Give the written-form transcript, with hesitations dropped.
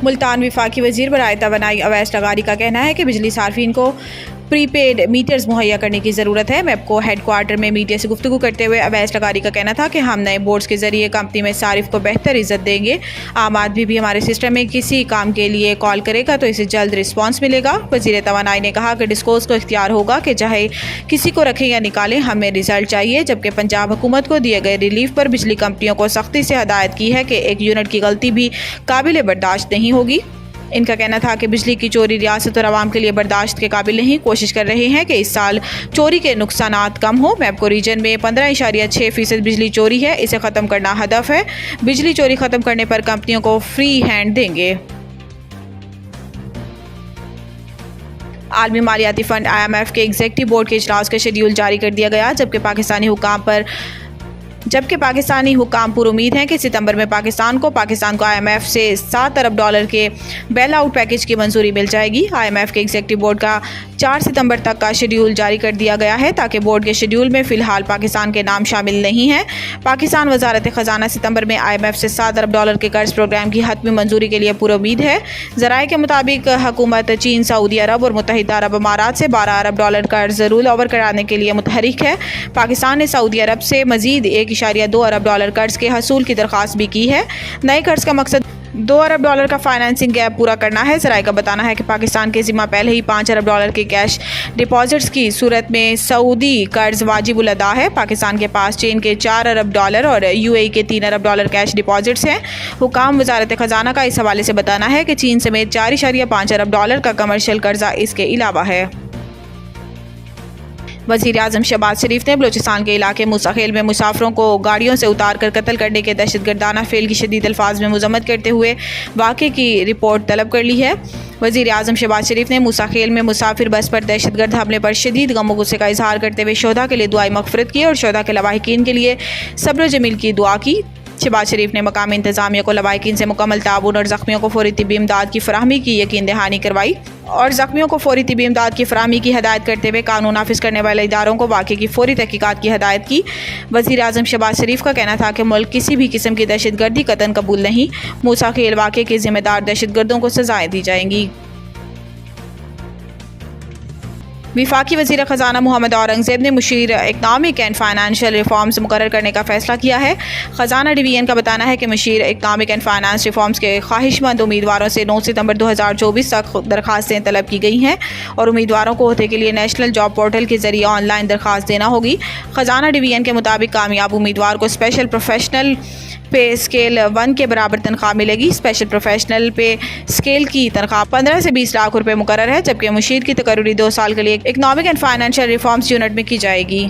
मुल्तान वफाकी वज़ीर बराए तवानाई अवैस लगारी का कहना है कि बिजली सार्फिन को प्रीपेड मीटर्स मुहैया करने की ज़रूरत है। मैपको हेडक्वार्टर में मीडिया से गुफ्तगू करते हुए अवैस लगारी का कहना था कि हम नए बोर्ड्स के ज़रिए कंपनी में सारिफ को बेहतर इज़्ज़त देंगे। आम आदमी भी हमारे सिस्टम में किसी काम के लिए कॉल करेगा तो इसे जल्द रिस्पॉन्स मिलेगा। वज़ीर तवानाई ने कहा कि डिस्कोर्स को इख्तियार होगा कि चाहे किसी को रखें या निकालें, हमें रिजल्ट चाहिए। जबकि पंजाब हुकूमत को दिए गए रिलीफ पर बिजली कंपनियों को सख्ती से हदायत की है कि एक यूनिट की गलती भी काबिल बर्दाश्त नहीं होगी। इनका कहना था कि बिजली की चोरी रियासत और आवाम के लिए बर्दाश्त के काबिल नहीं। कोशिश कर रहे हैं कि इस साल चोरी के नुकसानात कम हो। मैपको रीजन में 15.6% बिजली चोरी है, इसे ख़त्म करना हदफ है। बिजली चोरी ख़त्म करने पर कंपनियों को फ्री हैंड देंगे। आलमी मालियाती फ़ंड IMF के एग्जीक्यूटिव बोर्ड के इजलास का शेड्यूल जारी कर दिया गया। जबकि पाकिस्तानी हुकाम पुर उम्मीद हैं कि सितंबर में पाकिस्तान को IMF से $7 अरब के बेल आउट पैकेज की मंजूरी मिल जाएगी। IMF के एग्जीक्यूटिव बोर्ड का 4 सितंबर तक का शेड्यूल जारी कर दिया गया है, ताकि बोर्ड के शेड्यूल में फ़िलहाल पाकिस्तान के नाम शामिल नहीं है। पाकिस्तान वजारत ख़जाना सितंबर में IMF से $7 अरब के कर्ज प्रोग्राम की हतमी मंजूरी के लिए पुरुमीद है। ज़राए के मुताबिक हुकूमत चीन, सऊदी अरब और मुत्तहिदा अरब अमारात से $12 अरब कर्ज रोल ओवर कराने के लिए मुतहरिक है। पाकिस्तान ने सऊदी अरब से मजीद $1.2 अरब कर्ज के हसूल की दरख्वास्त भी की है। नए कर्ज का मकसद $2 अरब का फाइनेंसिंग गैप पूरा करना है। ज़राए का बताना है कि पाकिस्तान के ज़िम्मा पहले ही $5 अरब के कैश डिपॉजिट्स की सूरत में सऊदी कर्ज वाजिबुल अदा है। पाकिस्तान के पास चीन के $4 अरब और UAE के $3 अरब कैश डिपॉजिट्स हैं। हुकाम वजारत ख़जाना का इस हवाले से बताना है कि चीन समेत $4.5 अरब का कमर्शियल कर्जा इसके अलावा है। वज़ीर आज़म शहबाज शरीफ ने बलूचिस्तान के इलाके मूसाखेल में मुसाफिरों को गाड़ियों से उतार कर कत्ल करने के दहशतगर्दाना फेल की शदीद अल्फाज में मज़म्मत करते हुए वाक़े की रिपोर्ट तलब कर ली है। वज़ीर आज़म शहबाज शरीफ ने मूसाखेल में मुसाफिर बस पर दहशतगर्द हमले पर शदीद गम व गुस्से का इजहार करते हुए शोधा के लिए दुआई मग़फ़िरत की और शोधा के लवाहिकीन के लिए सब्र जमील की दुआ की। शहबाज शरीफ ने मकामी इंतज़ामिया को लवाहिकीन से मुकम्मल ताउन और ज़ख्मियों को फ़ौरी तिब्बी इमदाद की फ़राहमी की यकीन दहानी करवाई और ज़ख्मियों को फ़ौरी तिब्बी इमदाद की फ़राहमी की हदायत करते हुए कानून नाफिज करने वाले इदारों को वाक़े की फ़ौरी तहक़ीक़ात की हदायत की। वज़ीर आज़म शहबाज शरीफ का कहना था कि मुल्क किसी भी किस्म की दहशतगर्दी कतन कबूल नहीं। मूसाखेल वाक़े के ज़िम्मेदार दहशतगर्दों को सज़ाएँ दी जाएंगी। वफाकी वज़ीर ख़जाना मोहम्मद औरंगज़ेब ने मुशीर इकनॉमिक एंड फाइनेंशियल रिफॉर्म्स मुकर्रर करने का फ़ैसला किया है। ख़जाना डिवीज़न का बताना है कि मुशीर इकनॉमिक एंड फाइनेंस रिफॉर्म्स के ख्वाहिशमंद उम्मीदवारों से 9 सितंबर 2024 तक दरख्वास्तें तलब की गई हैं और उम्मीदवारों को ओहदे के लिए नेशनल जॉब पोर्टल के ज़रिए ऑनलाइन दरख्वास्त देना होगी। ख़जाना डिवीज़न के मुताबिक कामयाब उम्मीदवार को स्पेशल प्रोफेशनल पे स्केल 1 के बराबर तनख्वाह मिलेगी। स्पेशल प्रोफेशनल पे स्केल की तनख्वाह 15 से 20 लाख रुपए मुकर्रर है, जबकि मुशीर की तकर्री 2 साल के लिए economic and financial reforms unit में की जाएगी।